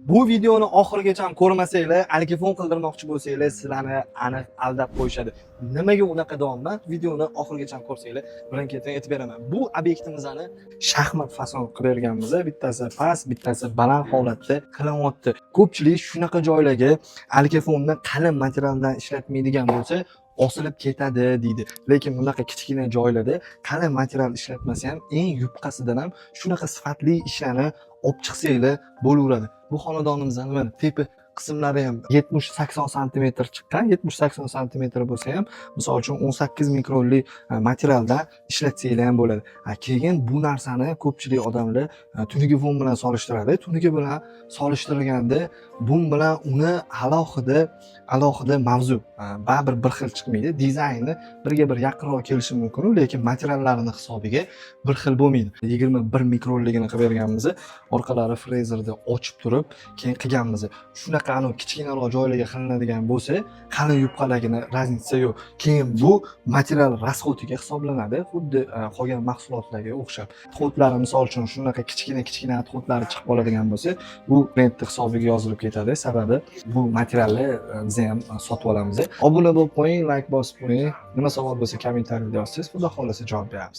Bu videoni oxirigacha ko'rmasanglar, telefon qildirmoqchi bo'lsanglar, sizlarni aniq aldab qo'yishadi. Nimaga unaqa deyapman? Videoni oxirigacha ko'rsanglar, birin-ketin aytib beraman. Bu obyektimizni shaxmat fason qilib berganmiz. Bittasi past, bittasi baland holatda qilyapti. Ko'pchilik shunaqa joylarga telefonni qalin materialdan ishlatmaydigan bo'lsa, osilib ketadi deydi. Lekin bunaqa kichkina joylarda qalin material ishlatmasa ham eng yupqasidan ham shunaqa sifatli ishlarni olib chiqsanglar bo'laveradi. Bu xonadonimizdan mana tepa qismlari ham 70-80 sm chiqqan. 70-80 sm bo'lsa ham, misol uchun 18 mikronli materialdan ishlatsanglar ham bo'ladi. Keyin bu narsani ko'pchilik odamlar tungi fon bilan solishtiradi. Tungi bilan solishtirganda bu bilan uni alohida mavzu. Baribir bir xil chiqmaydi. Dizayni birga bir yaqinroq kelishi mumkin, lekin materiallarini hisobiga bir xil bo'lmaydi. 21 mikronligini qilib berganmiz. Orqalari frezerda ochib turib, keyin qilganmiz. Shunaqa kichkinaroq joylarga qilinadigan bo'lsa, qalin yupqalagini razniца yo'q. Keyin bu material rasxodiga hisoblanadi, xuddi qolgan mahsulotlarga o'xshab. Xodlari misol uchun shunaqa kichkina xodlari chiqib qoladigan bo'lsa, bu brendning hisobiga yozilib ketadi. Sababi bu materialni biz ham sotib olamiz. Obuna bo'lib qo'ying, like bosib qo'ying. Nima savol bo'lsa kommentariyada yozsangiz, xudo xolasa javob beramiz.